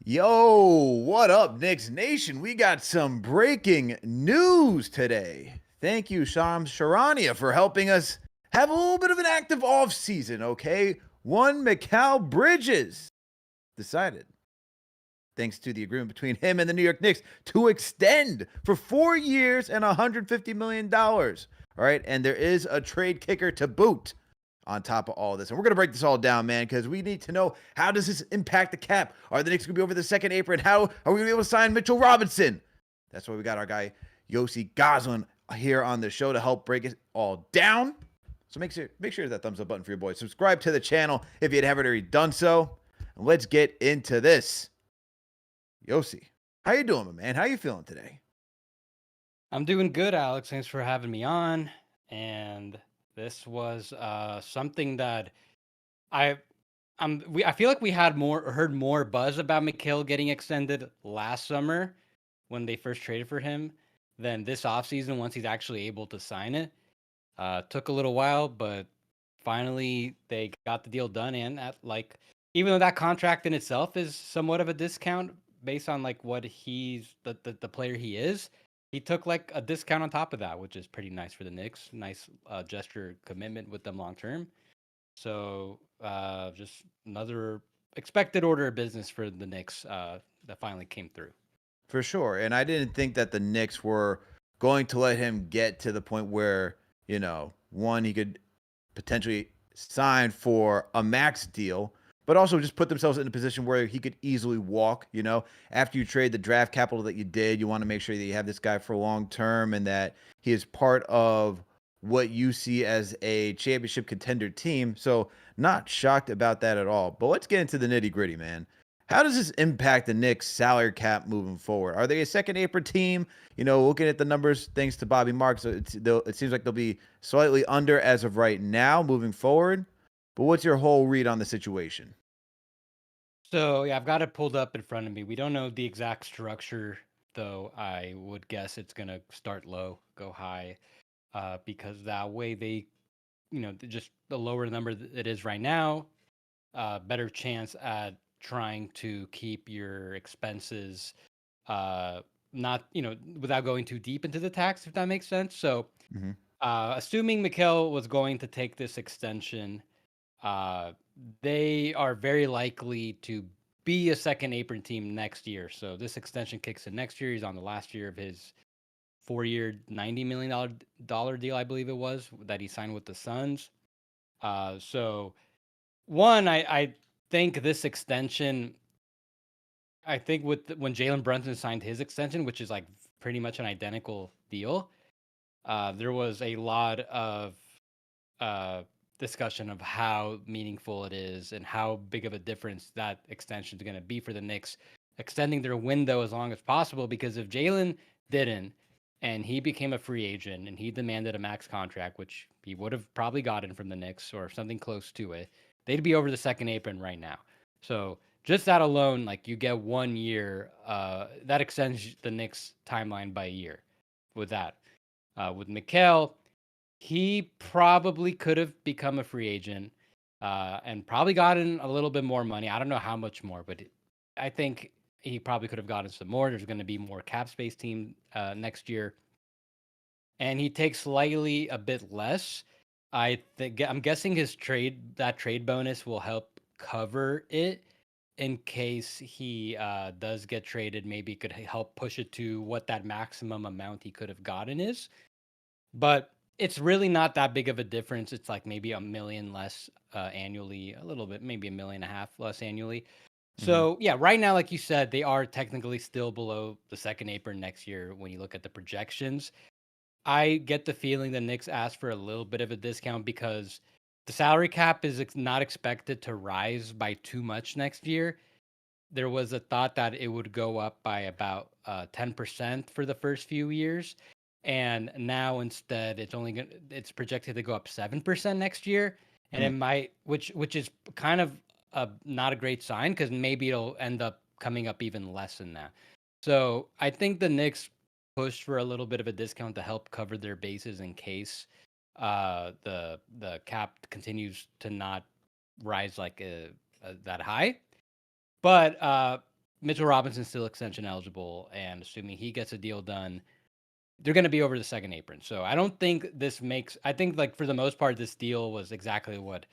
Yo, what up, Knicks Nation? We got some breaking news today. Thank you, Sham Sharania, for helping us have a little bit of an active off season, okay? One Mikal Bridges decided, thanks to the agreement between him and the New York Knicks, to extend for 4 years and $150 million. All right, and there is a trade kicker to boot on top of all this. And we're going to break this all down, man, because we need to know, how does this impact the cap? Are the Knicks going to be over the second apron? How are we going to be able to sign Mitchell Robinson? That's why we got our guy Yossi Gozlan here on the show to help break it all down. So make sure to hit that thumbs up button for your boys. Subscribe to the channel if you haven't already done so. And let's get into this. Yossi, how you doing, man? How you feeling today? I'm doing good, Alex. Thanks for having me on. And this was something that I I feel like we heard more buzz about McHale getting extended last summer when they first traded for him than this offseason once he's actually able to sign it. Took a little while, but finally they got the deal done. And at even though that contract in itself is somewhat of a discount based on like what he's the player he is, he took like a discount on top of that, which is pretty nice for the Knicks. Nice gesture commitment with them long term. So just another expected order of business for the Knicks that finally came through. For sure. And I didn't think that the Knicks were going to let him get to the point where, one, he could potentially sign for a max deal, but also just put themselves in a position where he could easily walk. After you trade the draft capital that you did, you want to make sure that you have this guy for long term and that he is part of what you see as a championship contender team. So, not shocked about that at all. But let's get into the nitty gritty, man. How does this impact the Knicks' salary cap moving forward? Are they a second apron team? Looking at the numbers, thanks to Bobby Marks, it seems like they'll be slightly under as of right now moving forward. But what's your whole read on the situation? So yeah, I've got it pulled up in front of me. We don't know the exact structure, though. I would guess it's gonna start low, go high, because that way just the lower number it is right now, better chance at trying to keep your expenses, not without going too deep into the tax, if that makes sense. So, Mm-hmm. assuming Mikhail was going to take this extension, uh, they are very likely to be a second apron team next year. So this extension kicks in next year. He's on the last year of his 4-year, $90 million deal, I believe it was, that he signed with the Suns. So one, I think this extension, I think when Jalen Brunson signed his extension, which is like pretty much an identical deal, there was a lot of uh, discussion of how meaningful it is and how big of a difference that extension is going to be for the Knicks, extending their window as long as possible. Because if Jalen didn't, and he became a free agent and he demanded a max contract, which he would have probably gotten from the Knicks or something close to it, they'd be over the second apron right now. So just that alone, like you get 1 year, that extends the Knicks timeline by a year with that. With Mikal, he probably could have become a free agent and probably gotten a little bit more money. I don't know how much more, but I think he probably could have gotten some more. There's going to be more cap space team next year, and he takes slightly a bit less. I'm guessing that trade bonus will help cover it in case he does get traded. Maybe it could help push it to what that maximum amount he could have gotten is. But it's really not that big of a difference. It's like maybe a million less annually, a little bit, maybe 1.5 million less annually. Mm-hmm. So yeah, right now, like you said, they are technically still below the second apron next year when you look at the projections. I get the feeling the Knicks asked for a little bit of a discount because the salary cap is not expected to rise by too much next year. There was a thought that it would go up by about 10% for the first few years, and now instead it's projected to go up 7% next year, and it might, which is kind of not a great sign because maybe it'll end up coming up even less than that. So I think the Knicks pushed for a little bit of a discount to help cover their bases in case the cap continues to not rise like that high. But Mitchell Robinson's still extension eligible, and assuming he gets a deal done, they're going to be over the second apron. So I don't think this makes. I think like for the most part, this deal was exactly what.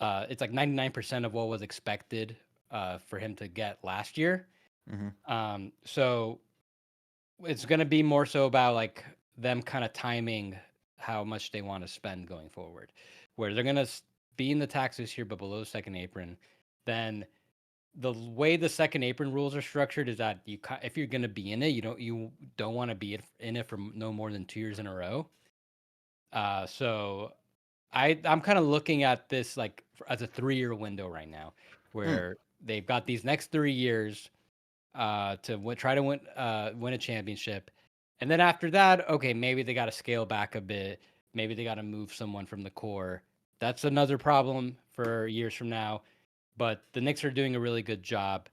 It's like 99% of what was expected for him to get last year. So it's going to be more so about like them kind of timing how much they want to spend going forward, where they're going to be in the taxes here, but below second apron. Then the way the second apron rules are structured is that if you're going to be in it, you don't want to be in it for no more than 2 years in a row. So I'm kind of looking at this like as a 3-year window right now, where they've got these next 3 years to try to win a championship, and then after that, okay, maybe they got to scale back a bit. Maybe they got to move someone from the core. That's another problem for years from now. But the Knicks are doing a really good job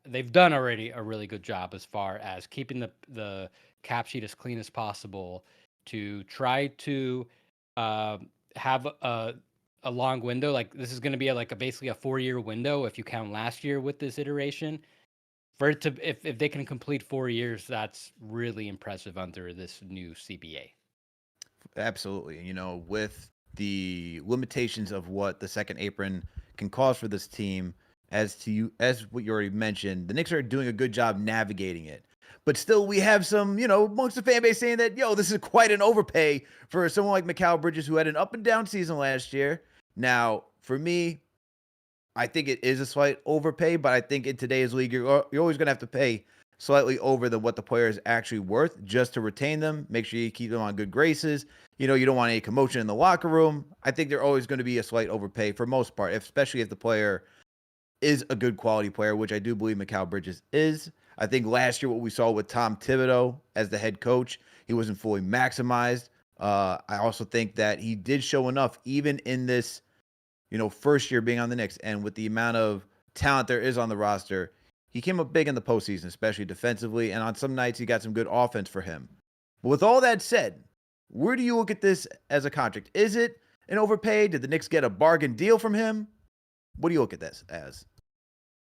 they've done already a really good job as far as keeping the cap sheet as clean as possible to try to uh, have a long window. Like this is going to be basically a 4-year window if you count last year with this iteration. For it to if they can complete 4 years, that's really impressive under this new CBA. Absolutely. With the limitations of what the second apron can cause for this team, as what you already mentioned, the Knicks are doing a good job navigating it. But still, we have some, amongst the fan base saying that, this is quite an overpay for someone like Mikal Bridges, who had an up and down season last year. Now, for me, I think it is a slight overpay, but I think in today's league, you're always going to have to pay slightly over what the player is actually worth just to retain them. Make sure you keep them on good graces. You don't want any commotion in the locker room. I think they're always going to be a slight overpay for most part, especially if the player is a good quality player, which I do believe Mikal Bridges is. I think last year what we saw with Tom Thibodeau as the head coach, he wasn't fully maximized. I also think that he did show enough, even in this, first year being on the Knicks, and with the amount of talent there is on the roster, he came up big in the postseason, especially defensively, and on some nights he got some good offense for him. But with all that said, where do you look at this as a contract? Is it an overpay? Did the Knicks get a bargain deal from him? What do you look at this as?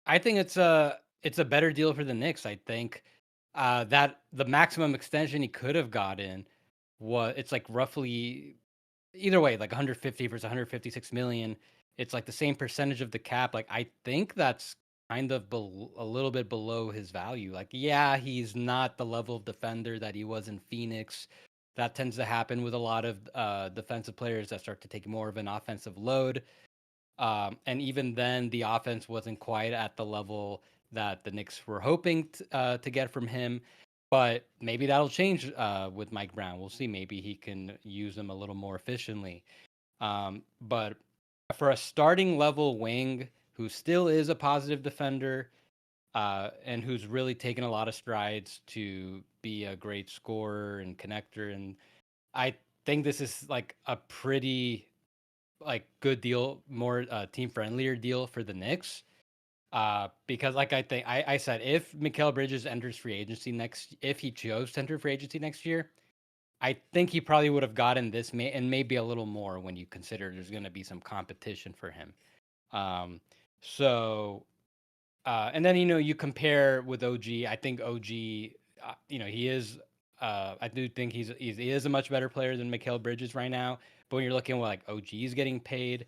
I think it's a better deal for the Knicks. I think that the maximum extension he could have gotten it's like roughly either way, like 150 versus 156 million. It's like the same percentage of the cap. Like I think that's kind of a little bit below his value. Like yeah, he's not the level of defender that he was in Phoenix. That tends to happen with a lot of defensive players that start to take more of an offensive load. And even then, the offense wasn't quite at the level that the Knicks were hoping to get from him. But maybe that'll change with Mike Brown. We'll see. Maybe he can use them a little more efficiently. But for a starting level wing who still is a positive defender and who's really taken a lot of strides to be a great scorer and connector, and I think this is like a pretty good deal, more team friendlier deal for the Knicks. Because like I said, if Mikal Bridges enters free agency if he chose to enter free agency next year, I think he probably would have gotten this and maybe a little more when you consider there's going to be some competition for him. And then you compare with OG. I think OG, he is. I do think he is a much better player than Mikal Bridges right now. But when you're looking at what like OG is getting paid,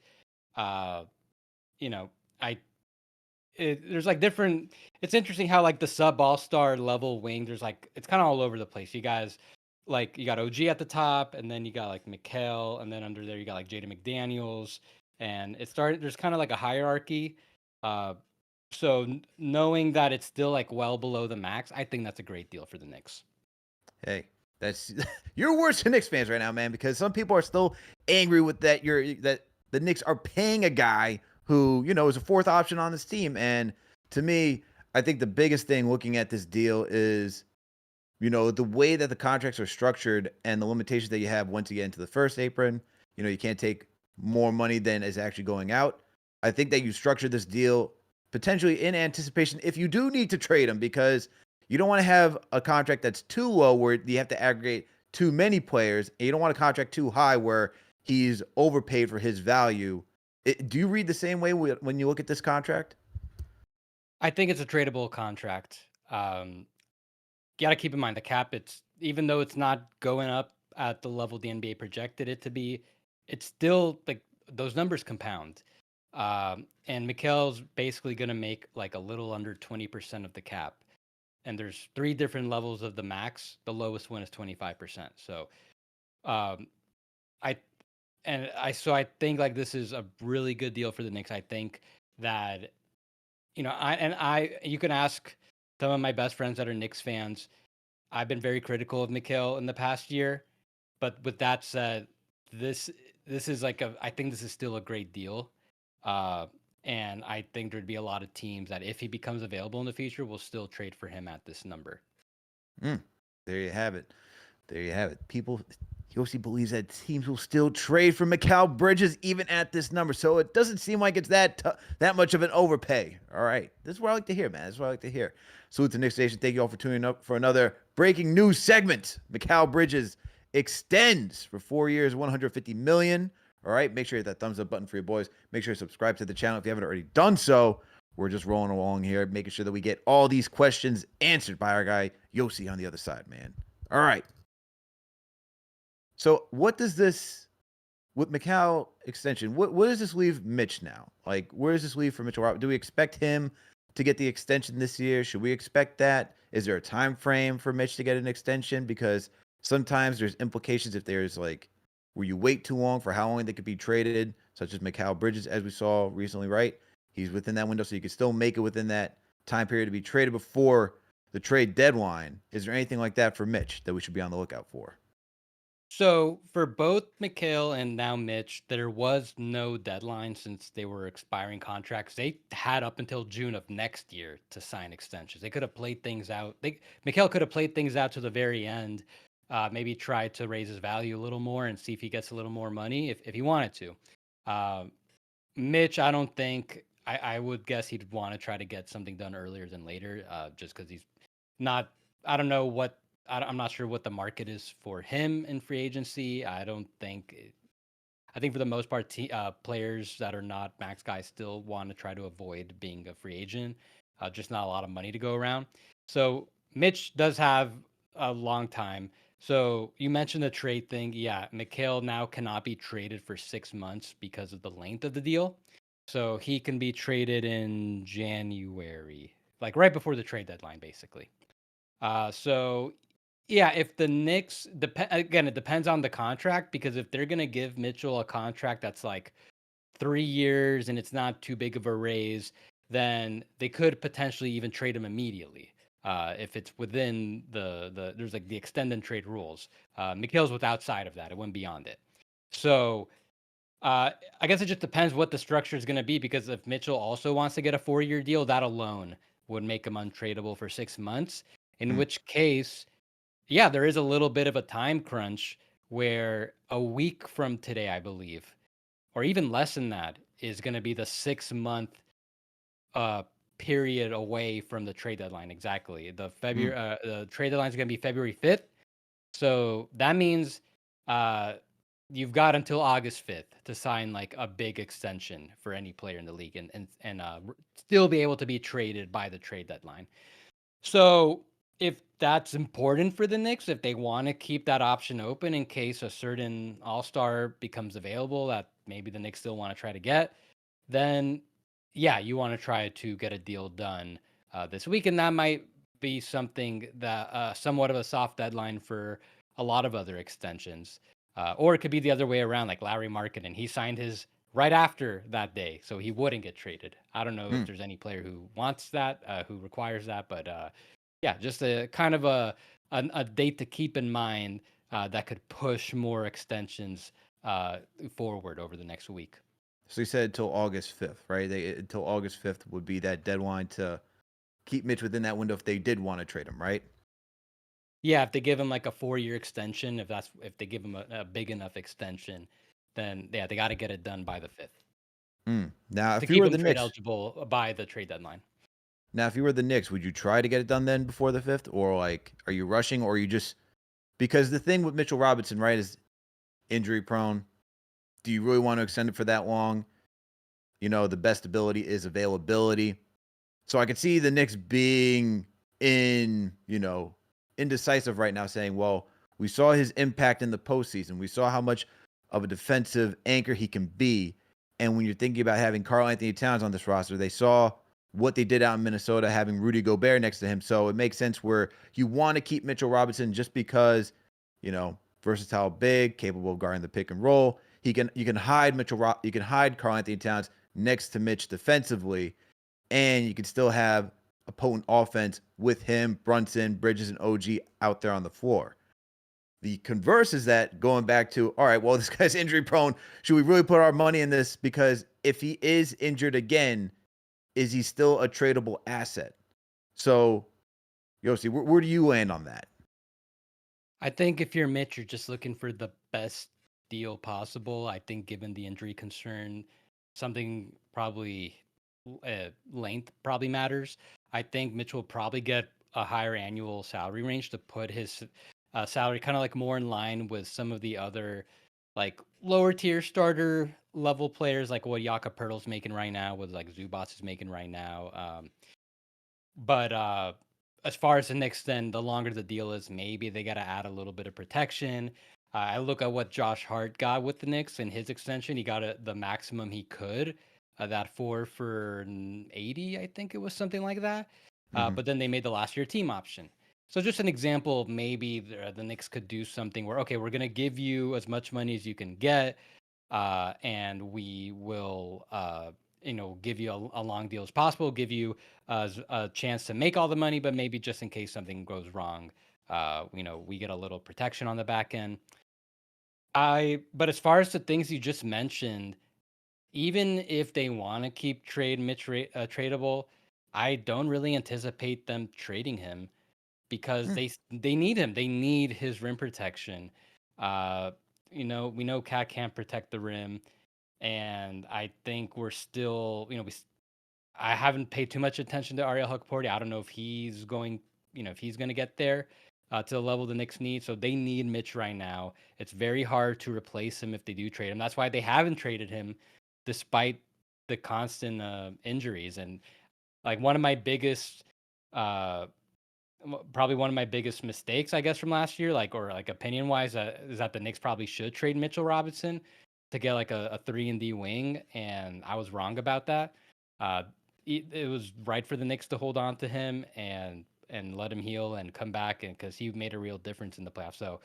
uh, you know, there's like different. It's interesting how like the sub all-star level wing. There's like it's kind of all over the place. You guys, like you got OG at the top, and then you got like Mikal, and then under there you got like Jaden McDaniels, and it started. There's kind of like a hierarchy. So knowing that it's still like well below the max, I think that's a great deal for the Knicks. Hey, that's you're worse than Knicks fans right now, man, because some people are still angry with that that the Knicks are paying a guy who, is a fourth option on this team. And to me, I think the biggest thing looking at this deal is, the way that the contracts are structured and the limitations that you have once you get into the first apron. You can't take more money than is actually going out. I think that you structure this deal potentially in anticipation if you do need to trade him, because you don't want to have a contract that's too low where you have to aggregate too many players, and you don't want a contract too high where he's overpaid for his value. Do you read the same way when you look at this contract? I think it's a tradable contract. Got to keep in mind the cap. It's even though it's not going up at the level the NBA projected it to be, it's still like those numbers compound. And Mikel's basically going to make like a little under 20% of the cap. And there's three different levels of the max. The lowest one is 25%. So, um, I I think like this is a really good deal for the Knicks. I think that you can ask some of my best friends that are Knicks fans. I've been very critical of Mikal in the past year, but with that said, this this is like I think this is still a great deal. Uh, and I think there'd be a lot of teams that if he becomes available in the future will still trade for him at this number. Mm, there you have it. There you have it. People, Yossi believes that teams will still trade for Mikal Bridges even at this number. So it doesn't seem like it's that much of an overpay. All right. This is what I like to hear, man. This is what I like to hear. Salute to Knicks Nation. Thank you all for tuning up for another breaking news segment. Mikal Bridges extends for 4 years, $150 million. All right. Make sure you hit that thumbs up button for your boys. Make sure you subscribe to the channel if you haven't already done so. We're just rolling along here, making sure that we get all these questions answered by our guy, Yossi, on the other side, man. All right. So what does this with Mikal extension? What does this leave Mitch now? Like, where does this leave for Mitchell Robinson? Do we expect him to get the extension this year? Should we expect that? Is there a time frame for Mitch to get an extension? Because sometimes there's implications if there's like where you wait too long for how long they could be traded, such as Mikal Bridges, as we saw recently, right? He's within that window, so you can still make it within that time period to be traded before the trade deadline. Is there anything like that for Mitch that we should be on the lookout for? So for both Mikhail and now Mitch, there was no deadline since they were expiring contracts. They had up until June of next year to sign extensions. They could have played things out. Mikhail could have played things out to the very end. Maybe try to raise his value a little more and see if he gets a little more money if he wanted to. Uh, Mitch, I don't think. I would guess he'd want to try to get something done earlier than later, just because he's not. I don't know what. I'm not sure what the market is for him in free agency. I don't think. I think for the most part, players that are not max guys still want to try to avoid being a free agent. Just not a lot of money to go around. So Mitch does have a long time. So you mentioned the trade thing. Yeah, Mikhail now cannot be traded for 6 months because of the length of the deal. So he can be traded in January, like right before the trade deadline, basically. So yeah, if the Knicks again, it depends on the contract because if they're gonna give Mitchell a contract that's like 3 years and it's not too big of a raise, then they could potentially even trade him immediately. If it's within there's like the extend and trade rules. Mikhail's with outside of that; it went beyond it. So I guess it just depends what the structure is going to be because if Mitchell also wants to get a 4 year deal, that alone would make him untradeable for 6 months. In Mm, which case, yeah, there is a little bit of a time crunch where a week from today, I believe, or even less than that, is going to be the 6 month uh, period away from the trade deadline. Exactly, mm. the trade deadline is going to be February 5th. So that means uh, you've got until August 5th to sign like a big extension for any player in the league and still be able to be traded by the trade deadline. So if that's important for the Knicks, if they want to keep that option open in case a certain all-star becomes available that maybe the Knicks still want to try to get, then yeah, you want to try to get a deal done this week, and that might be something that somewhat of a soft deadline for a lot of other extensions, or it could be the other way around, like Larry Market, and he signed his right after that day, so he wouldn't get traded. I don't know if Mm. there's any player who wants that, who requires that, but yeah, just a kind of a date to keep in mind that could push more extensions forward over the next week. So you said until August 5th, right? Until August 5th would be that deadline to keep Mitch within that window if they did want to trade him, right? Yeah, if they give him like a 4 year extension, if they give him a big enough extension, then yeah, they got to get it done by the 5th Mm. Now, to if you keep were him the trade Knicks, eligible by the trade deadline. would you try to get it done then before the 5th? Or like, are you rushing or are you just, because the thing with Mitchell Robinson, right, is injury prone. Do you really want to extend it for that long? You know, the best ability is availability. So I could see the Knicks being indecisive right now, saying, well, we saw his impact in the postseason. We saw how much of a defensive anchor he can be. And when you're thinking about having Karl Anthony Towns on this roster, they saw what they did out in Minnesota, having Rudy Gobert next to him. So it makes sense where you want to keep Mitchell Robinson just because, versatile big, capable of guarding the pick and roll. You can hide you can hide Karl Anthony Towns next to Mitch defensively, and you can still have a potent offense with him, Brunson, Bridges, and OG out there on the floor. The converse is that going back to, all right, well, this guy's injury prone. Should we really put our money in this? Because if he is injured again, is he still a tradable asset? So, Yossi, where do you land on that? I think if you're Mitch, you're just looking for the best deal possible. I think given the injury concern, something probably length probably matters. I think Mitch will probably get a higher annual salary range to put his salary kind of like more in line with some of the other like lower tier starter level players, like what Jakob Pertl's making right now, with like Zubats is making right now. But as far as the Knicks, then the longer the deal is, maybe they got to add a little bit of protection. I look at what Josh Hart got with the Knicks in his extension. He got the maximum he could. That 4 for 80, I think it was something like that. But then they made the last year team option. So just an example of maybe the Knicks could do something where, okay, we're going to give you as much money as you can get, and we will give you a long deal as possible, give you a chance to make all the money, but maybe just in case something goes wrong, we get a little protection on the back end. But as far as the things you just mentioned, even if they want to keep Mitch tradable, I don't really anticipate them trading him because they need him. They need his rim protection. We know Cat can't protect the rim, and I think we're still, I haven't paid too much attention to Ariel Hukporti. I don't know if he's going, if he's going to get there to the level the Knicks need. So they need Mitch right now. It's very hard to replace him if they do trade him. That's why they haven't traded him, despite the constant injuries. And like probably one of my biggest mistakes, I guess, from last year, or opinion wise, is that the Knicks probably should trade Mitchell Robinson to get like a 3-and-D wing, and I was wrong about that. Uh, it was right for the Knicks to hold on to him and let him heal and come back, and because he made a real difference in the playoffs. So,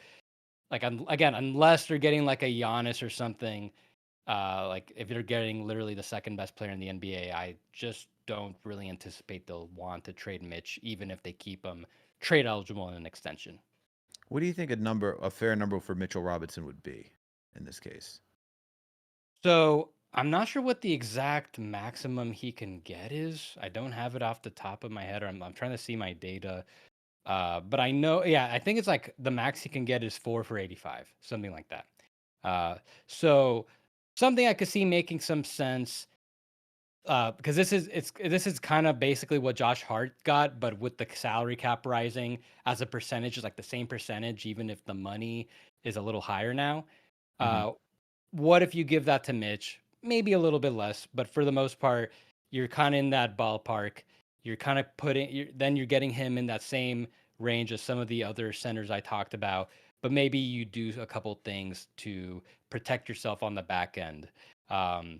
like, again, unless they're getting like a Giannis or something, like if they're getting literally the second best player in the NBA, I just don't really anticipate they'll want to trade Mitch, even if they keep him trade eligible in an extension. What do you think a fair number for Mitchell Robinson would be in this case? So I'm not sure what the exact maximum he can get is. I don't have it off the top of my head, or I'm trying to see my data. But I know, yeah, I think it's like the max he can get is 4 for 85, something like that. So something I could see making some sense, because this is kind of basically what Josh Hart got, but with the salary cap rising as a percentage, is like the same percentage, even if the money is a little higher now. Uh, what if you give that to Mitch? Maybe a little bit less, but for the most part, you're kind of in that ballpark. You're kind of then you're getting him in that same range as some of the other centers I talked about, but maybe you do a couple things to protect yourself on the back end. Um,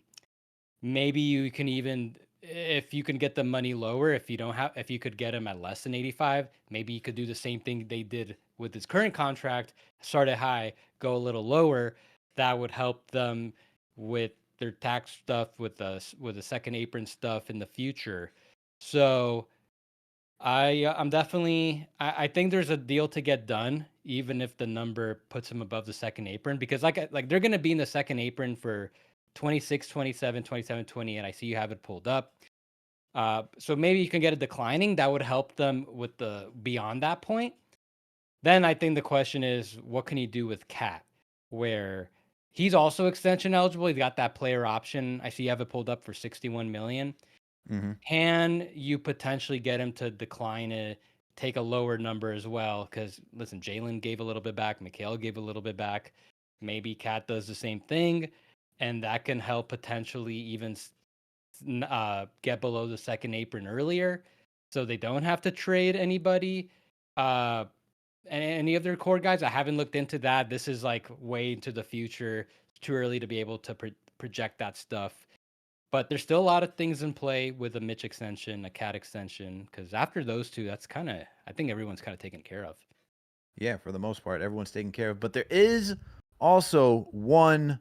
Maybe you can even, if you can get the money lower, if you could get him at less than 85, maybe you could do the same thing they did with his current contract, start it high, go a little lower. That would help them with their tax stuff, with the second apron stuff in the future. So I'm definitely, I think there's a deal to get done, even if the number puts him above the second apron, because like they're going to be in the second apron for 26, 27, 27, 20, and I see you have it pulled up. So maybe you can get it declining. That would help them with the beyond that point. Then I think the question is, what can he do with Cat, where he's also extension eligible? He's got that player option. I see you have it pulled up for 61 million. Can you potentially get him to decline it, take a lower number as well? Because listen, Jalen gave a little bit back, Mikal gave a little bit back. Maybe Cat does the same thing, and that can help potentially even get below the second apron earlier, so they don't have to trade anybody. Any of their core guys, I haven't looked into that. This is like way into the future. It's too early to be able to project that stuff. But there's still a lot of things in play with a Mitch extension, a Cat extension, because after those two, that's kind of, I think everyone's kind of taken care of. Yeah, for the most part, everyone's taken care of. But there is also one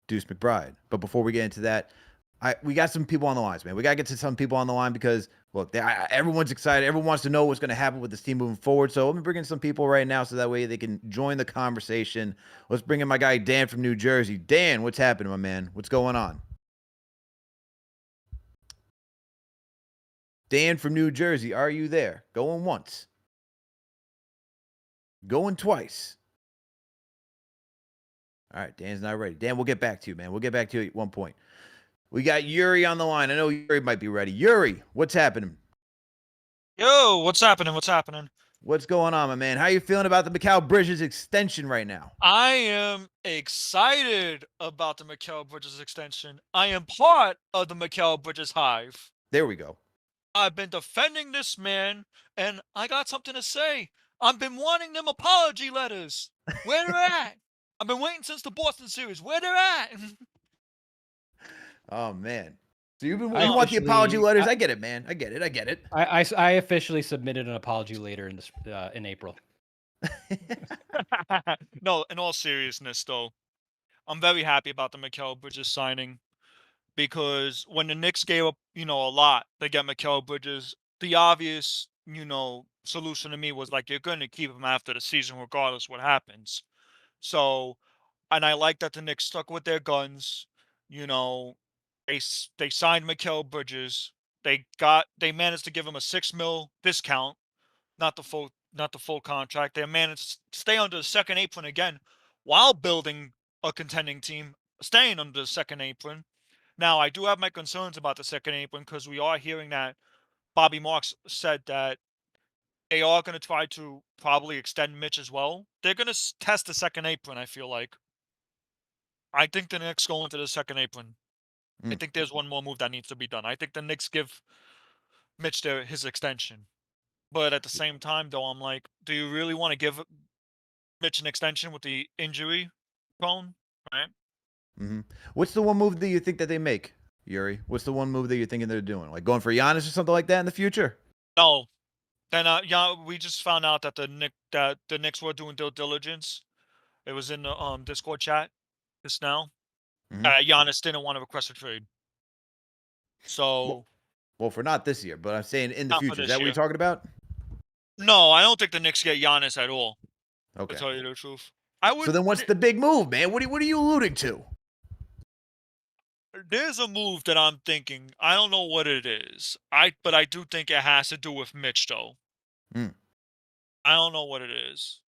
Deuce McBride. But before we get into that, we got some people on the lines, man. We got to get to some people on the line because, look, everyone's excited. Everyone wants to know what's going to happen with this team moving forward. So let me bring in some people right now so that way they can join the conversation. Let's bring in my guy, Dan from New Jersey. Dan, what's happening, my man? What's going on? Dan from New Jersey, are you there? Going once. Going twice. All right, Dan's not ready. Dan, we'll get back to you, man. We'll get back to you at one point. We got Yuri on the line. I know Yuri might be ready. Yuri, what's happening? Yo, what's happening? What's happening? What's going on, my man? How you feeling about the Mikal Bridges extension right now? I am excited about the Mikal Bridges extension. I am part of the Mikal Bridges hive. There we go. I've been defending this man, and I got something to say. I've been wanting them apology letters. Where they're at? I've been waiting since the Boston series. Where they're at? Oh man. So you want the apology letters? I get it, man. I get it. I officially submitted an apology later in April. No, in all seriousness, though, I'm very happy about the Mikal Bridges signing. Because when the Knicks gave up, a lot to get Mikal Bridges, the obvious, solution to me was like, you're going to keep him after the season regardless what happens. So, and I like that the Knicks stuck with their guns. They signed Mikal Bridges. They managed to give him a $6 million discount, not the full contract. They managed to stay under the second apron again while building a contending team, staying under the second apron. Now, I do have my concerns about the second apron because we are hearing that Bobby Marks said that they are going to try to probably extend Mitch as well. They're going to test the second apron, I feel like. I think the Knicks go into the second apron. I think there's one more move that needs to be done. I think the Knicks give Mitch his extension. But at the same time, though, I'm like, do you really want to give Mitch an extension with the injury prone, right? Mm-hmm. What's the one move that you think that they make, Yuri? What's the one move that you're thinking they're doing? Like going for Giannis or something like that in the future? No. Then we just found out that the Knicks were doing due diligence. It was in the Discord chat just now. Giannis didn't want to request a trade. So well, for not this year, but I'm saying in the Not for future. Is this that what you're year. talking about? no, I don't think the Knicks get Giannis at all. Okay. To tell you the truth, I would. So then what's the big move, man? What are you alluding to? There's a move that I'm thinking. I don't know what it is. But I do think it has to do with Mitch, though. Hmm. I don't know what it is.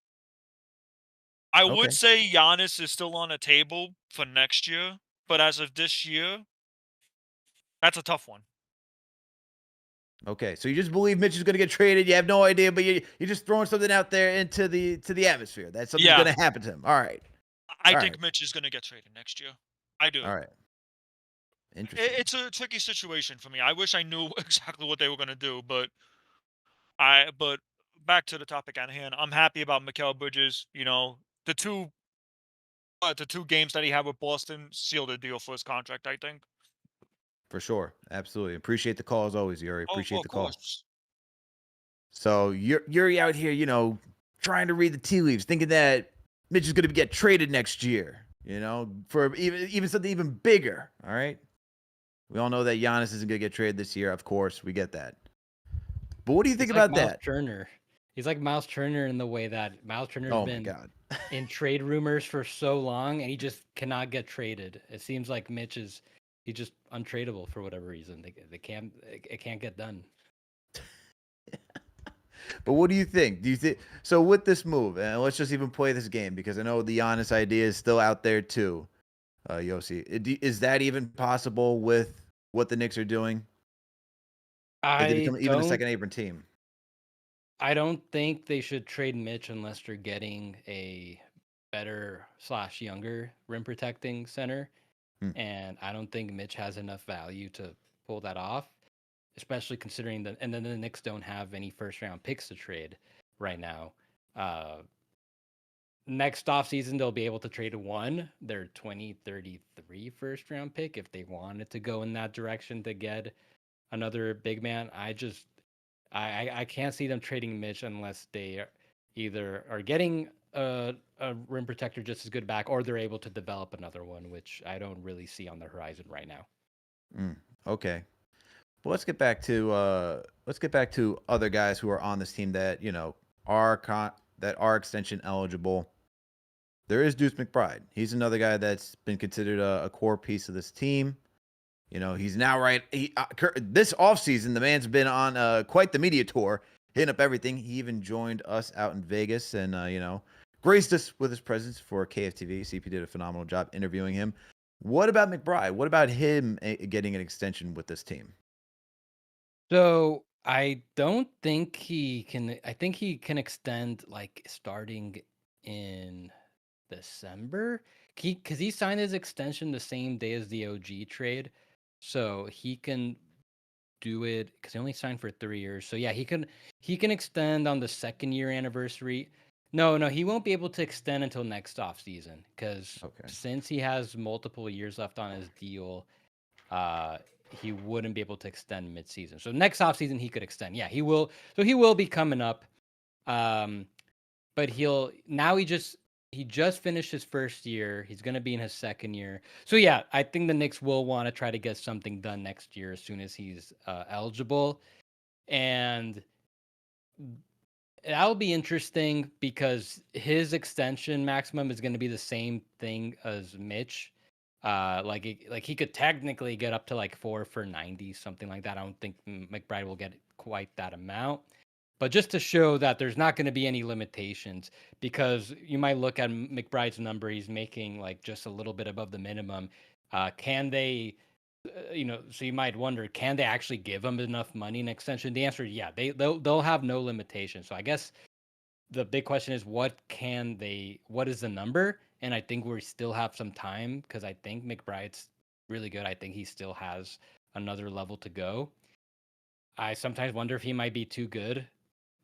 I Okay. would say Giannis is still on the table for next year, but as of this year, that's a tough one. Okay, so you just believe Mitch is going to get traded. You have no idea, but you're just throwing something out there into the atmosphere. That something's going to happen to him. All right. I think Mitch is going to get traded next year. I do. All right. Interesting. It's a tricky situation for me. I wish I knew exactly what they were going to do, but back to the topic at hand. I'm happy about Mikal Bridges. The two games that he had with Boston sealed a deal for his contract, I think. For sure. Absolutely. Appreciate the call as always, Yuri. Appreciate the call. Course. So you're out here, trying to read the tea leaves, thinking that Mitch is going to get traded next year, for even something even bigger. All right. We all know that Giannis isn't going to get traded this year. Of course, we get that. But what do you think about that? Turner. He's like Miles Turner in the way that Miles Turner's been in trade rumors for so long, and he just cannot get traded. It seems like Mitch he's just untradeable for whatever reason. It can't get done. But what do you think? Do you think so with this move? And let's just even play this game because I know the Giannis idea is still out there too. Yossi, is that even possible with what the Knicks are doing? If they become even a second apron team. I don't think they should trade Mitch unless they're getting a better /younger rim protecting center. And I don't think Mitch has enough value to pull that off, especially considering that. And then the Knicks don't have any first round picks to trade right now. Next offseason, they'll be able to trade their 2033 first round pick if they wanted to go in that direction to get another big man. I can't see them trading Mitch unless they either are getting a rim protector just as good back, or they're able to develop another one, which I don't really see on the horizon right now. Okay. Well, let's get back to other guys who are on this team that that are extension eligible. There is Deuce McBride. He's another guy that's been considered a core piece of this team. He's now this offseason, the man's been on quite the media tour, hitting up everything. He even joined us out in Vegas and, graced us with his presence for KFTV. CP did a phenomenal job interviewing him. What about McBride? What about him getting an extension with this team? So I don't think he can. I think he can extend like starting in December. Because he signed his extension the same day as the OG trade, so he can do it because he only signed for 3 years. So yeah, he can extend on the second year anniversary. No, he won't be able to extend until next off season because since he has multiple years left on his deal, he wouldn't be able to extend mid-season. So next off season he could extend. Yeah, he will. So he will be coming up. But he just finished his first year. He's going to be in his second year. So yeah, I think the Knicks will want to try to get something done next year as soon as he's eligible. And that'll be interesting because his extension maximum is going to be the same thing as Mitch. Like he could technically get up to like 4 for 90, something like that. I don't think McBride will get quite that amount. But just to show that there's not going to be any limitations, because you might look at McBride's number, he's making like just a little bit above the minimum. Can they, so you might wonder, can they actually give him enough money in extension? The answer is yeah, they'll have no limitations. So I guess the big question is what is the number? And I think we still have some time because I think McBride's really good. I think he still has another level to go. I sometimes wonder if he might be too good,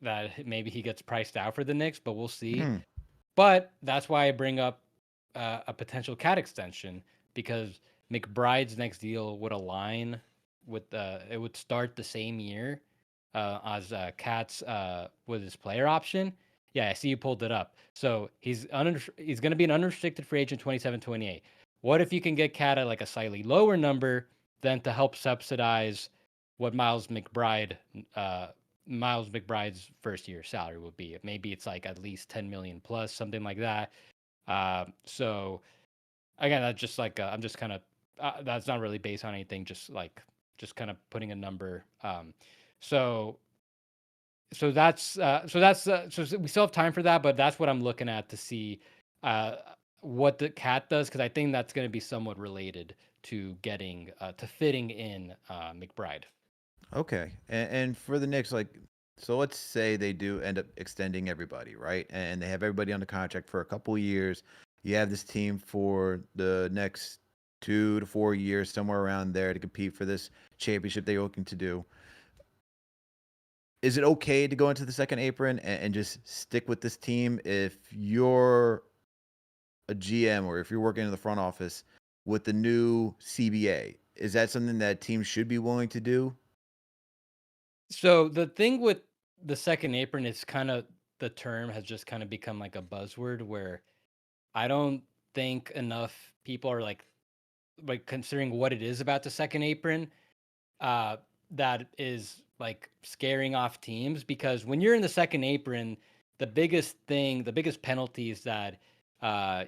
that maybe he gets priced out for the Knicks, but we'll see. But that's why I bring up a potential cat extension, because McBride's next deal would align with it would start the same year as Cat's with his player option. Yeah, I see you pulled it up. So he's going to be an unrestricted free agent 27-28. What if you can get Cat at like a slightly lower number then to help subsidize what Miles McBride's first year salary would be? Maybe it's like at least 10 million plus, something like that. So again, that's just like I'm just kind of that's not really based on anything, just kind of putting a number. So we still have time for that, but that's what I'm looking at to see what the Cat does, because I think that's going to be somewhat related to getting to fitting in McBride. Okay, and for the Knicks, so let's say they do end up extending everybody, right? And they have everybody on the contract for a couple of years. You have this team for the next 2 to 4 years, somewhere around there, to compete for this championship they're looking to do. Is it okay to go into the second apron and just stick with this team if you're a GM or if you're working in the front office with the new CBA? Is that something that teams should be willing to do? So the thing with the second apron is kind of, the term has just kind of become like a buzzword, where I don't think enough people are like considering what it is about the second apron that is like scaring off teams. Because when you're in the second apron, the biggest penalty is that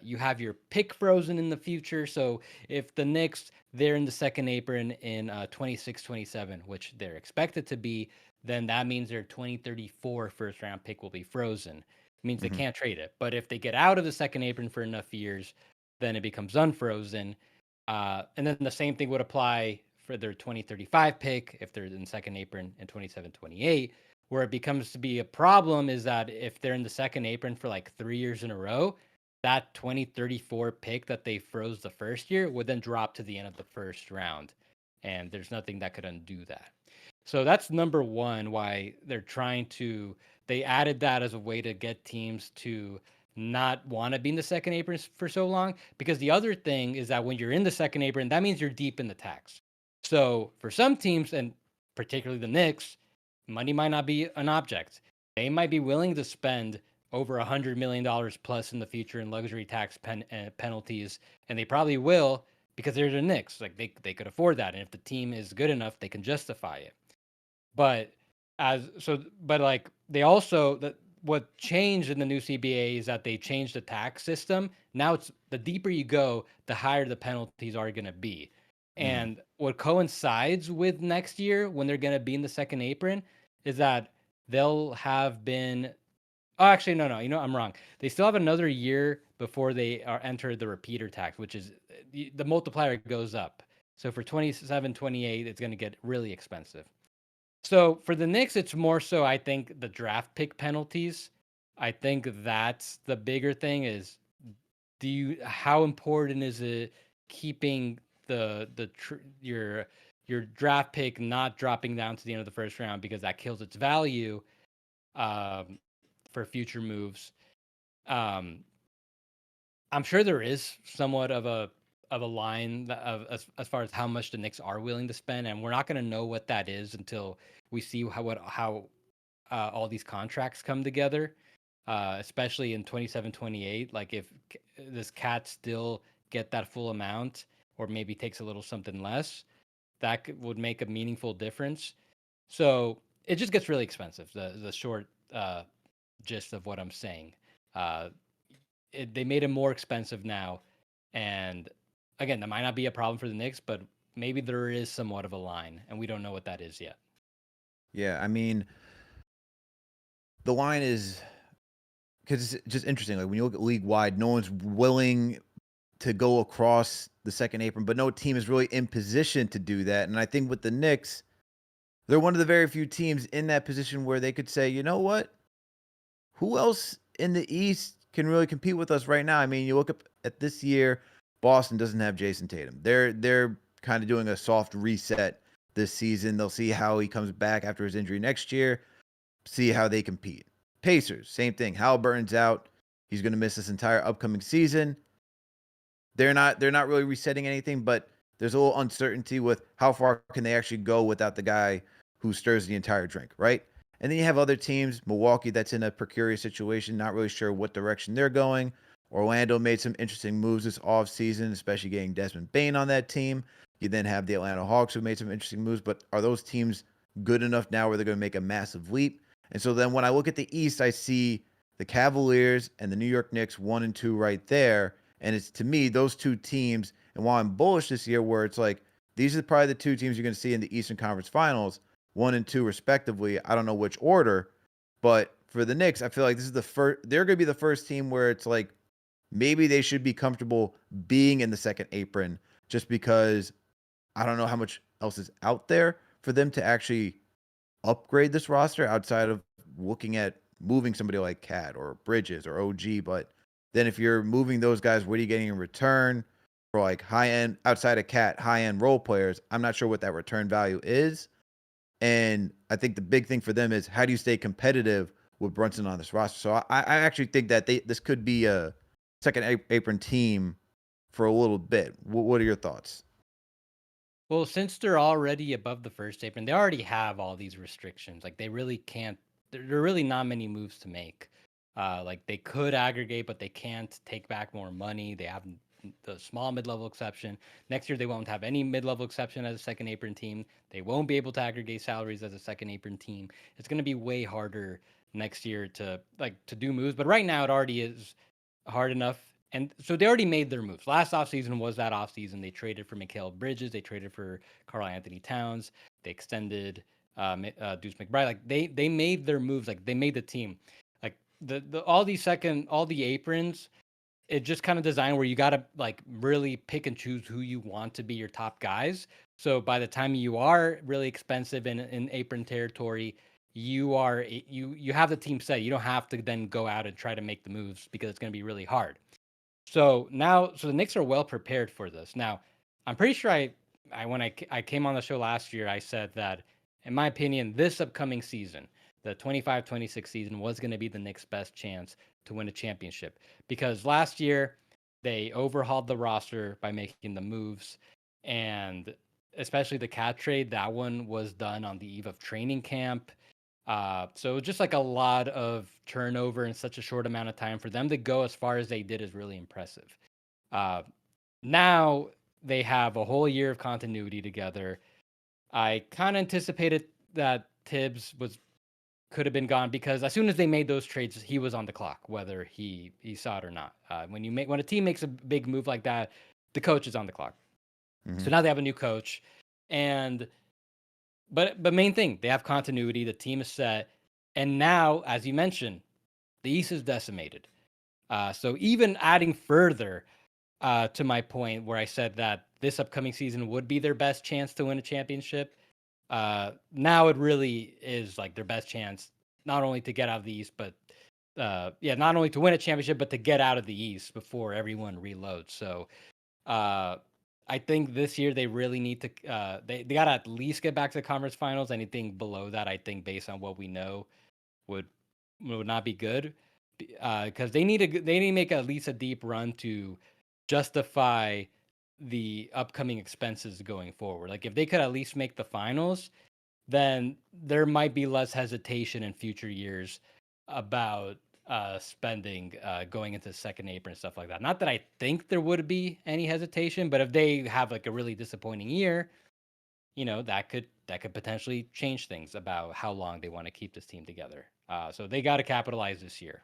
you have your pick frozen in the future. So if the Knicks, they're in the second apron in 26-27, which they're expected to be, then that means their 2034 first round pick will be frozen. It means they can't trade it. But if they get out of the second apron for enough years, then it becomes unfrozen. And then the same thing would apply for their 2035 pick if they're in second apron in 27-28. Where it becomes to be a problem is that if they're in the second apron for like 3 years in a row, that 2034 pick that they froze the first year would then drop to the end of the first round. and there's nothing that could undo that. So that's number one, why they're they added that as a way to get teams to not want to be in the second apron for so long. Because the other thing is that when you're in the second apron, that means you're deep in the tax. So for some teams, and particularly the Knicks, money might not be an object. They might be willing to spend over $100 million plus in the future in luxury tax penalties, and they probably will because they're the Knicks. Like they could afford that, and if the team is good enough, they can justify it. But like they also what changed in the new CBA is that they changed the tax system. Now it's the deeper you go, the higher the penalties are going to be. And what coincides with next year when they're going to be in the second apron is that they'll have been. Oh, actually, no. I'm wrong. They still have another year before they are entered the repeater tax, which is the multiplier goes up. So for 27, 28, it's going to get really expensive. So for the Knicks, it's more so, I think, the draft pick penalties. I think that's the bigger thing is how important is it keeping your draft pick not dropping down to the end of the first round because that kills its value for future moves. I'm sure there is somewhat of a line as far as how much the Knicks are willing to spend, and we're not going to know what that is until we see how all these contracts come together, especially in 27, 28. Like if this cat still get that full amount, or maybe takes a little something less, that would make a meaningful difference. So it just gets really expensive. The short gist of what I'm saying. They made it more expensive now, and again, that might not be a problem for the Knicks, but maybe there is somewhat of a line, and we don't know what that is yet. Yeah, I mean, the line is because it's just interesting. Like when you look at league wide, no one's willing to go across the second apron, but no team is really in position to do that. And I think with the Knicks, they're one of the very few teams in that position where they could say, you know what? Who else in the East can really compete with us right now? I mean, you look up at this year, Boston doesn't have Jason Tatum. They're kind of doing a soft reset this season. They'll see how he comes back after his injury next year, see how they compete. Pacers, same thing. Halliburton's out. He's going to miss this entire upcoming season. They're not really resetting anything, but there's a little uncertainty with how far can they actually go without the guy who stirs the entire drink, right? And then you have other teams, Milwaukee, that's in a precarious situation, not really sure what direction they're going. Orlando made some interesting moves this offseason, especially getting Desmond Bane on that team. You then have the Atlanta Hawks who made some interesting moves, but are those teams good enough now where they're going to make a massive leap? And so then when I look at the East, I see the Cavaliers and the New York Knicks 1 and 2 right there. And it's, to me, those two teams, and while I'm bullish this year, where it's like, these are probably the two teams you're going to see in the Eastern Conference Finals, 1 and 2 respectively. I don't know which order, but for the Knicks, I feel like this is the first, they're going to be the first team where it's like, maybe they should be comfortable being in the second apron just because I don't know how much else is out there for them to actually upgrade this roster outside of looking at moving somebody like Cat or Bridges or OG. But then if you're moving those guys, what are you getting in return for like high end outside of Cat, high end role players? I'm not sure what that return value is. And I think the big thing for them is how do you stay competitive with Brunson on this roster? So I actually think that this could be a second apron team for a little bit. What are your thoughts? Well, since they're already above the first apron, they already have all these restrictions. Like they really can't. There are really not many moves to make. Like they could aggregate, but they can't take back more money. They have the small mid-level exception. Next year, they won't have any mid-level exception as a second apron team. They won't be able to aggregate salaries as a second apron team. It's going to be way harder next year to do moves. But right now, it already is hard enough. And so they already made their moves. Last offseason was that offseason. They traded for Mikal Bridges. They traded for Karl Anthony Towns. They extended Deuce McBride. Like they made their moves. Like they made the team. Like all the aprons, it just kind of designed where you got to like really pick and choose who you want to be your top guys. So by the time you are really expensive in apron territory, you have the team set. You don't have to then go out and try to make the moves because it's going to be really hard. So the Knicks are well prepared for this. Now, I'm pretty sure when I came on the show last year, I said that, in my opinion, this upcoming season, the 25-26 season, was going to be the Knicks' best chance to win a championship. Because last year, they overhauled the roster by making the moves. And especially the cat trade, that one was done on the eve of training camp. So just like a lot of turnover in such a short amount of time, for them to go as far as they did is really impressive. Uh, Now they have a whole year of continuity together. I kind of anticipated that Tibbs could have been gone because as soon as they made those trades, he was on the clock, whether he saw it or not. When a team makes a big move like that, the coach is on the clock. So now they have a new coach, and but main thing, they have continuity. The team is set, and now, as you mentioned, the East is decimated. So even adding further to my point where I said that this upcoming season would be their best chance to win a championship. Now it really is like their best chance, not only to get out of the East, but not only to win a championship, but to get out of the East before everyone reloads. So I think this year they really need to they got to at least get back to the conference finals. Anything below that, I think, based on what we know, would not be good because they need to make at least a deep run to justify the upcoming expenses going forward. Like if they could at least make the finals, then there might be less hesitation in future years about spending going into second apron and stuff like that. Not that I think there would be any hesitation, but if they have like a really disappointing year, that could potentially change things about how long they want to keep this team together. So they got to capitalize this year.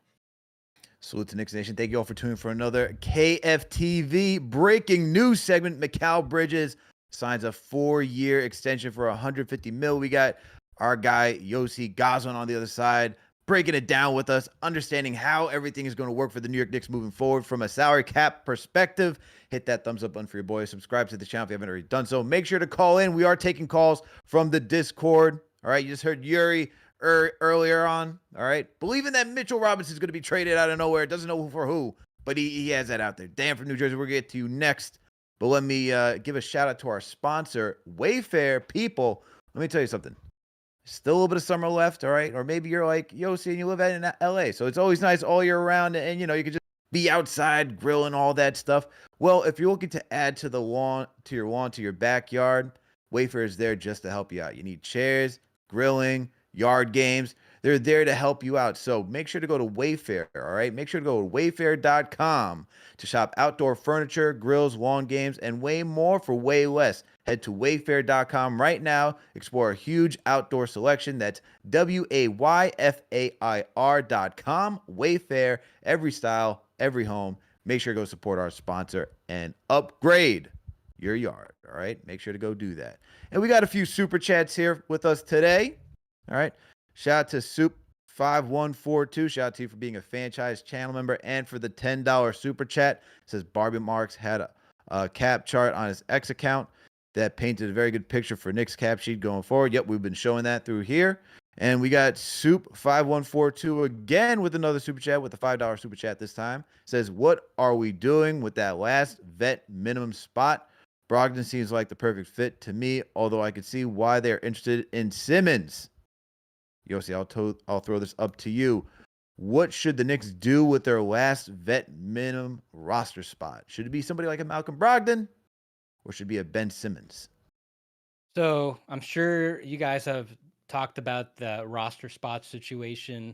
Salute to Knicks Nation. Thank you all for tuning for another KFTV breaking news segment. Mikal Bridges signs a 4-year extension for $150 million. We got our guy Yossi Gozlan on the other side, breaking it down with us, understanding how everything is going to work for the New York Knicks moving forward from a salary cap perspective. Hit that thumbs up button for your boys. Subscribe to the channel if you haven't already done so. Make sure to call in. We are taking calls from the Discord. All right, you just heard Yuri earlier on. All right, believing that Mitchell Robinson is going to be traded out of nowhere. Doesn't know for who, but he has that out there. Dan from New Jersey. We're going to get to you next. But let me give a shout out to our sponsor, Wayfair. People, let me tell you something. Still a little bit of summer left, all right? Or maybe you're like Yossi and you live in LA. So it's always nice all year round. And, you can just be outside grilling, all that stuff. Well, if you're looking to add to your backyard, Wayfair is there just to help you out. You need chairs, grilling, yard games. They're there to help you out. So make sure to go to Wayfair, all right? Make sure to go to wayfair.com to shop outdoor furniture, grills, lawn games, and way more for way less. Head to wayfair.com right now. Explore a huge outdoor selection. That's WAYFAIR.com. Wayfair, every style, every home. Make sure to go support our sponsor and upgrade your yard, all right? Make sure to go do that. And we got a few super chats here with us today. All right. Shout out to Soup5142. Shout out to you for being a Fanchise channel member and for the $10 super chat. It says Barbie Marks had a cap chart on his X account that painted a very good picture for Knicks cap sheet going forward. Yep, we've been showing that through here. And we got Soup5142 again with another super chat with a $5 super chat this time. It says, what are we doing with that last vet minimum spot? Brogdon seems like the perfect fit to me, although I could see why they're interested in Simmons. Yossi, I'll throw this up to you. What should the Knicks do with their last vet minimum roster spot? Should it be somebody like a Malcolm Brogdon, or should it be a Ben Simmons? So I'm sure you guys have talked about the roster spot situation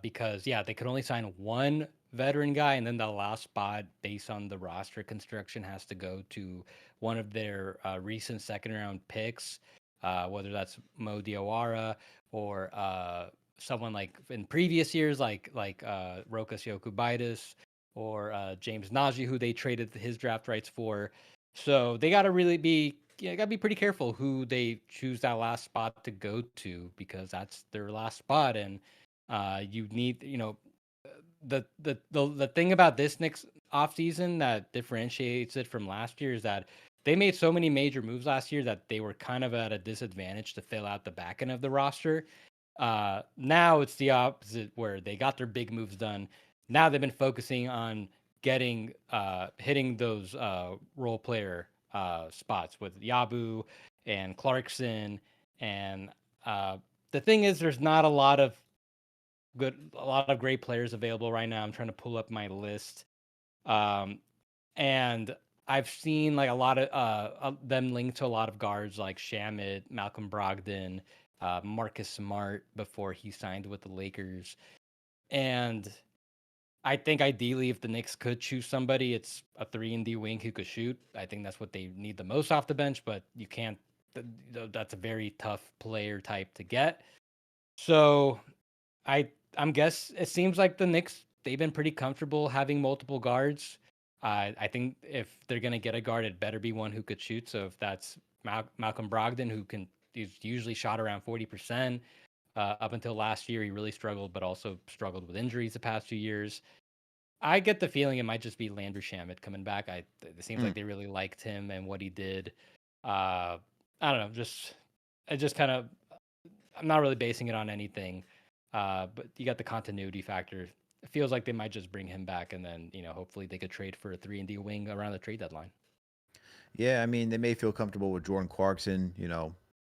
because, they could only sign one veteran guy, and then the last spot based on the roster construction has to go to one of their recent second-round picks, whether that's Mo Diawara or someone like in previous years, like Rokas Jokubaitis or James Najee, who they traded his draft rights for. So they got to really be pretty careful who they choose that last spot to go to because that's their last spot, and you need the thing about this Knicks offseason that differentiates it from last year is that they made so many major moves last year that they were kind of at a disadvantage to fill out the back end of the roster. Now it's the opposite where they got their big moves done. Now they've been focusing on hitting those role player spots with Yabu and Clarkson. And the thing is, there's not a lot of great players available right now. I'm trying to pull up my list. And I've seen like a lot of them linked to a lot of guards like Shamet, Malcolm Brogdon, Marcus Smart before he signed with the Lakers. And I think ideally, if the Knicks could choose somebody, it's a 3-and-D wing who could shoot. I think that's what they need the most off the bench, but you can't. That's a very tough player type to get. So I'm guess it seems like the Knicks, they've been pretty comfortable having multiple guards. I think if they're gonna get a guard, it better be one who could shoot. So if that's Malcolm Brogdon, he's usually shot around 40%. Up until last year, he really struggled, but also struggled with injuries the past 2 years. I get the feeling it might just be Landry Shamet coming back. It seems like they really liked him and what he did. I don't know, I just kind of, I'm not really basing it on anything. But you got the continuity factor. It feels like they might just bring him back, and then hopefully they could trade for a 3-and-D wing around the trade deadline. Yeah, I mean, they may feel comfortable with Jordan Clarkson,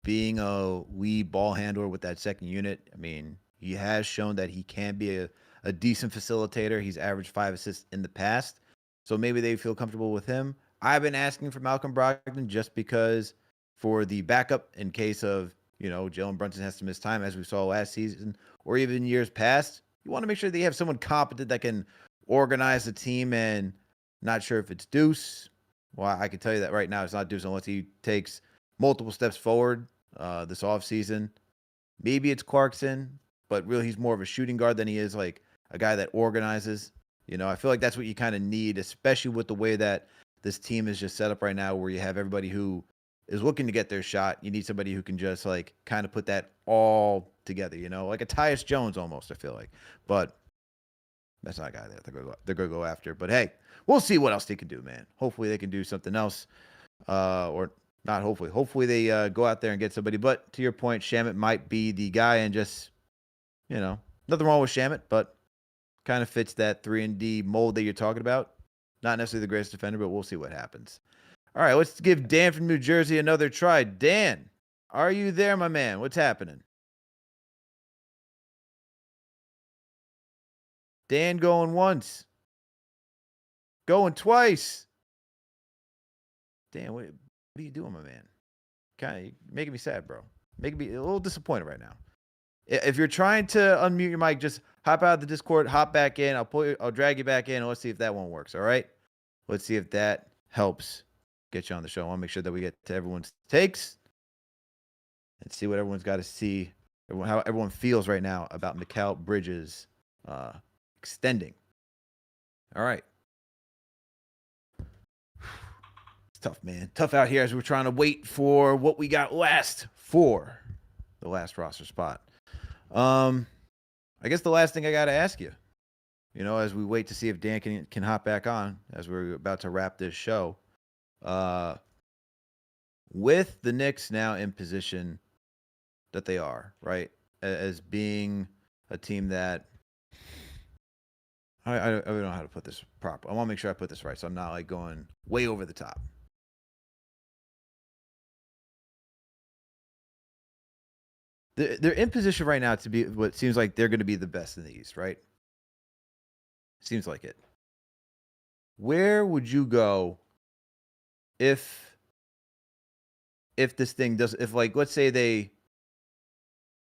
being a lead ball handler with that second unit. I mean, he has shown that he can be a decent facilitator. He's averaged 5 assists in the past. So maybe they feel comfortable with him. I've been asking for Malcolm Brogdon just because for the backup in case of, Jalen Brunson has to miss time, as we saw last season or even years past. You want to make sure that you have someone competent that can organize the team, and not sure if it's Deuce. Well, I can tell you that right now it's not Deuce unless he takes multiple steps forward this offseason. Maybe it's Clarkson, but really he's more of a shooting guard than he is like a guy that organizes. I feel like that's what you kind of need, especially with the way that this team is just set up right now, where you have everybody who is looking to get their shot. You need somebody who can just like kind of put that all together, like a Tyus Jones almost, I feel like. But that's not a guy that they're going to go after. But hey, we'll see what else they can do, man. Hopefully they can do something else. Or not hopefully. Hopefully they go out there and get somebody. But to your point, Shamet might be the guy, and just, nothing wrong with Shamet, but kind of fits that 3-and-D mold that you're talking about. Not necessarily the greatest defender, but we'll see what happens. All right, let's give Dan from New Jersey another try. Dan, are you there, my man? What's happening? Dan going once. Going twice. Dan, what are you doing, my man? Kind of making me sad, bro. Making me a little disappointed right now. If you're trying to unmute your mic, just hop out of the Discord, hop back in. I'll drag you back in, and let's see if that one works. All right. Let's see if that helps get you on the show. I want to make sure that we get to everyone's takes and see what everyone's got to see, how everyone feels right now about Mikal Bridges extending. All right. It's tough, man. Tough out here as we're trying to wait for what we got last for the last roster spot. I guess the last thing I got to ask you, as we wait to see if Dan can hop back on as we're about to wrap this show, with the Knicks now in position that they are, right, as being a team that I don't know how to put this proper. I want to make sure I put this right, so I'm not like going way over the top. They're in position right now to be what seems like they're going to be the best in the East, right? Seems like it. Where would you go if this thing does, if like, let's say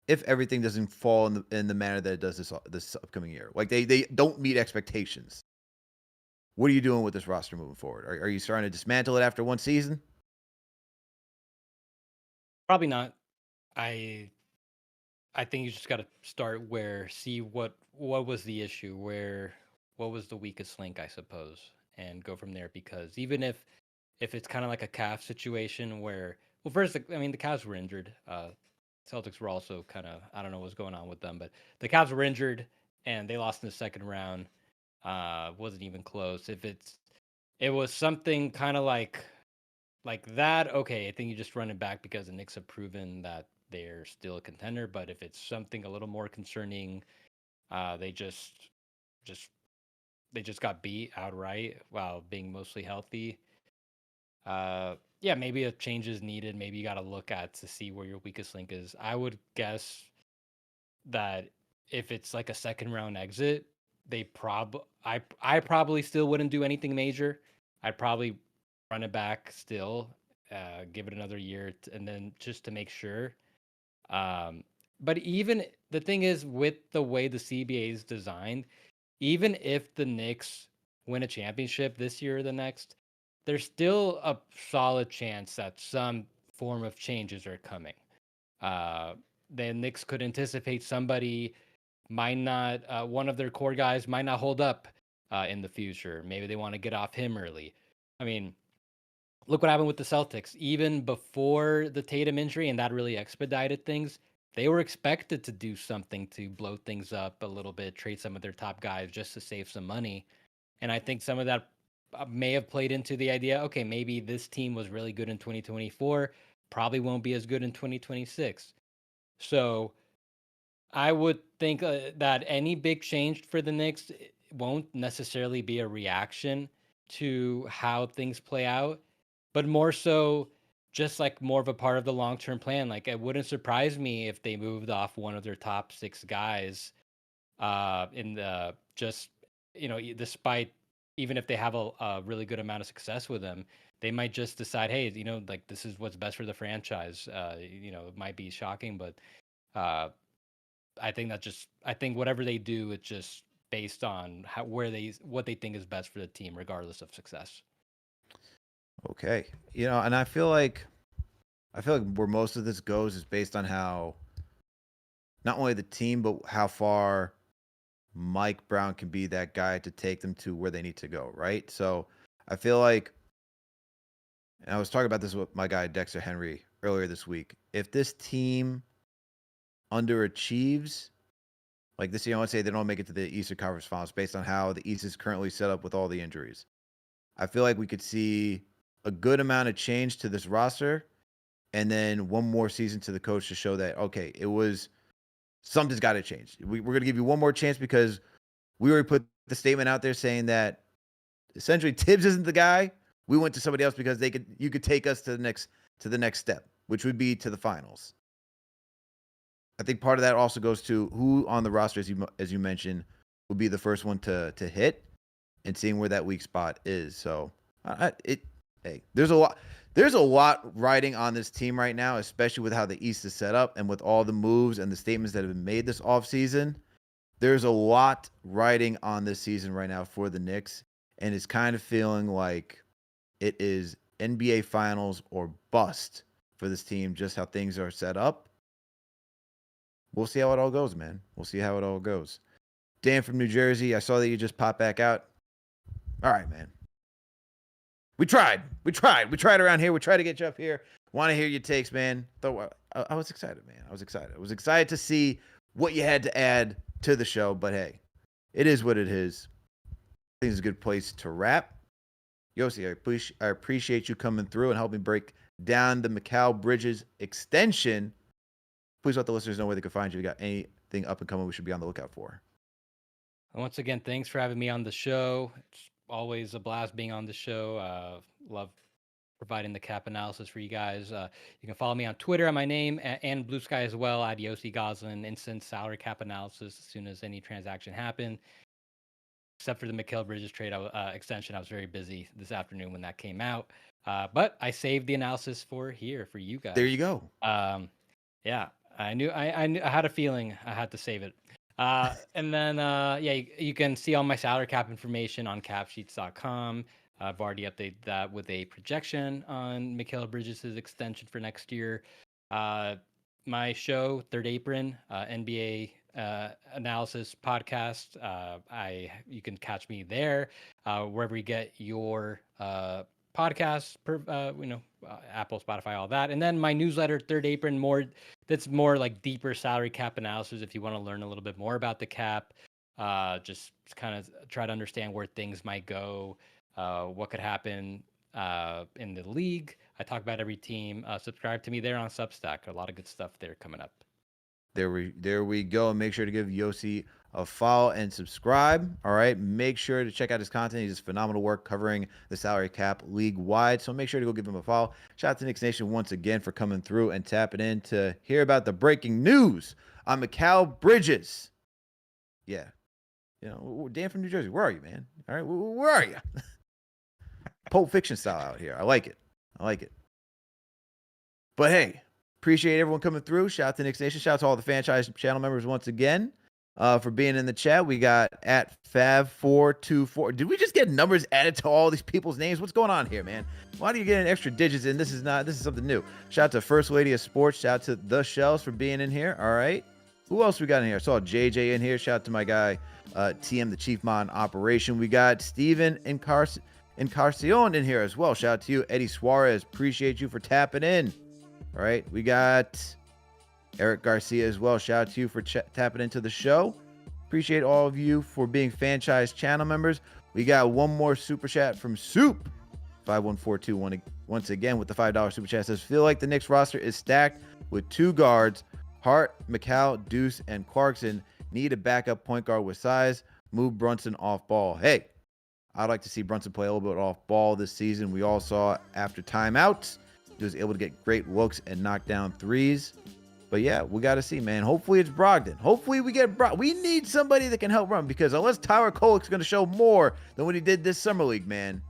if everything doesn't fall in the manner that it does this upcoming year, like they don't meet expectations, what are you doing with this roster moving forward? Are you starting to dismantle it after one season? Probably not. I think you just got to see what was the issue, what was the weakest link, I suppose, and go from there. Because even if it's kind of like a calf situation where, well, first, I mean, the Cavs were injured. Celtics were also kind of, I don't know what's going on with them, but the Cavs were injured and they lost in the second round. Wasn't even close. If it was something kind of like that, okay, I think you just run it back because the Knicks have proven that they're still a contender. But if it's something a little more concerning, they just got beat outright while being mostly healthy. Yeah, maybe a change is needed. Maybe you got to look at to see where your weakest link is. I would guess that if it's like a second round exit, I probably still wouldn't do anything major. I'd probably run it back still, give it another year, and then just to make sure. Um, but even the thing is, with the way the CBA is designed, even if the Knicks win a championship this year or the next, there's still a solid chance that some form of changes are coming. Uh, the Knicks could anticipate somebody might not, one of their core guys might not hold up in the future. Maybe they want to get off him early. I mean, look what happened with the Celtics. Even before the Tatum injury, and that really expedited things, they were expected to do something to blow things up a little bit, trade some of their top guys just to save some money. And I think some of that may have played into the idea, okay, maybe this team was really good in 2024, probably won't be as good in 2026. So I would think that any big change for the Knicks won't necessarily be a reaction to how things play out, but more so just like more of a part of the long term plan. Like it wouldn't surprise me if they moved off one of their top six guys in the just despite even if they have a really good amount of success with them, they might just decide, hey, like this is what's best for the franchise. It might be shocking, but uh, I think whatever they do, it's just based on what they think is best for the team, regardless of success. Okay. And I feel like where most of this goes is based on how not only the team, but how far Mike Brown can be that guy to take them to where they need to go, right? So I feel like, and I was talking about this with my guy Dexter Henry earlier this week. If this team underachieves, like this year, let's say they don't make it to the Eastern Conference Finals based on how the East is currently set up with all the injuries. I feel like we could see a good amount of change to this roster and then one more season to the coach to show that, okay, it was something's got to change. We're going to give you one more chance because we already put the statement out there saying that essentially Tibbs isn't the guy. We went to somebody else because you could take us to the next step, which would be to the finals. I think part of that also goes to who on the roster, as you mentioned, would be the first one to hit and seeing where that weak spot is. So hey, there's a lot riding on this team right now, especially with how the East is set up and with all the moves and the statements that have been made this offseason. There's a lot riding on this season right now for the Knicks, and it's kind of feeling like it is NBA Finals or bust for this team, just how things are set up. We'll see how it all goes, man. We'll see how it all goes. Dan from New Jersey, I saw that you just popped back out. All right, man. We tried around here. We tried to get you up here. Want to hear your takes, man. Though I was excited, man. I was excited to see what you had to add to the show. But hey, it is what it is. I think it's a good place to wrap. Yossi, I appreciate you coming through and helping break down the Mikal Bridges extension. Please let the listeners know where they can find you. If you got anything up and coming we should be on the lookout for. Once again, thanks for having me on the show. It's always a blast being on the show. Love providing the cap analysis for you guys. You can follow me on Twitter at my name and Blue Sky as well at Yossi Gozlan. Instant salary cap analysis as soon as any transaction happened. Except for the Mikal Bridges trade extension, I was very busy this afternoon when that came out. But I saved the analysis for you guys. There you go. Yeah, I knew I had a feeling I had to save it. And then you can see all my salary cap information on capsheets.com. I've already updated that with a projection on Mikal Bridges' extension for next year. My show, Third Apron, NBA analysis podcast. You can catch me there, wherever you get your podcasts, Apple, Spotify, all that. And then my newsletter, Third Apron, that's more like deeper salary cap analysis. If you want to learn a little bit more about the cap, just kind of try to understand where things might go, what could happen in the league. I talk about every team. Subscribe to me there on Substack. A lot of good stuff there coming up. There we go. And make sure to give Yossi a follow and subscribe. All right. Make sure to check out his content. He does phenomenal work covering the salary cap league wide. So make sure to go give him a follow. Shout out to Knicks Nation once again for coming through and tapping in to hear about the breaking news on Mikal Bridges. Yeah. You know, Dan from New Jersey. Where are you, man? All right. Where are you? Pulp Fiction style out here. I like it. But hey, appreciate everyone coming through. Shout out to Knicks Nation. Shout out to all the Fanchise channel members once again for being in the chat. We got at Fav424. Did we just get numbers added to all these people's names? What's going on here, man? Why do you get an extra digits in? This is something new. Shout out to First Lady of Sports. Shout out to The Shells for being in here. All right. Who else we got in here? I saw JJ in here. Shout out to my guy, TM, the Chief Mon Operation. We got Steven Encarcion in here as well. Shout out to you, Eddie Suarez. Appreciate you for tapping in. All right. We got Eric Garcia as well. Shout out to you for tapping into the show. Appreciate all of you for being Fanchise channel members. We got one more super chat from Soup 5142 once again with the $5 super chat. Says, feel like the Knicks roster is stacked with two guards, Hart, Mikal, Deuce, and Clarkson. Need a backup point guard with size. Move Brunson off ball. Hey, I'd like to see Brunson play a little bit off ball this season. We all saw after timeouts, he was able to get great looks and knock down threes. But yeah, we got to see, man. Hopefully it's Brogdon. Hopefully we get Brogdon. We need somebody that can help run, because unless Tyler Kolek's going to show more than what he did this summer league, man,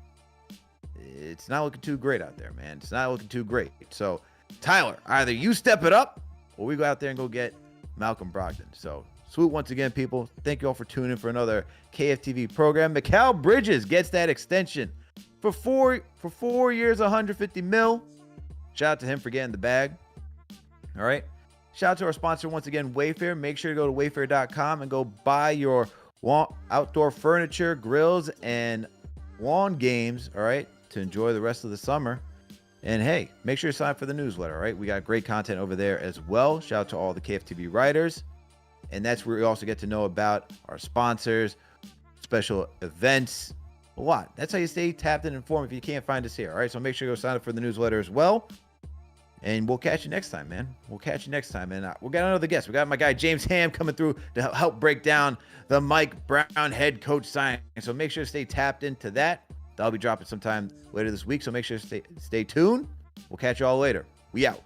it's not looking too great out there, man. It's not looking too great. So Tyler, either you step it up or we go out there and go get Malcolm Brogdon. So swoop once again, people. Thank you all for tuning in for another KFTV program. Mikal Bridges gets that extension for 4 years, 150 mil. Shout out to him for getting the bag. All right. Shout out to our sponsor once again, Wayfair. Make sure to go to wayfair.com and go buy your outdoor furniture, grills, and lawn games, all right, to enjoy the rest of the summer. And hey, make sure to sign up for the newsletter, all right? We got great content over there as well. Shout out to all the KFTV writers. And that's where we also get to know about our sponsors, special events, a lot. That's how you stay tapped and informed if you can't find us here, all right? So make sure you go sign up for the newsletter as well. And we'll catch you next time, man. We'll catch you next time. And we got another guest. We got my guy, James Ham, coming through to help break down the Mike Brown head coach signing. So make sure to stay tapped into that. That'll be dropping sometime later this week. So make sure to stay tuned. We'll catch you all later. We out.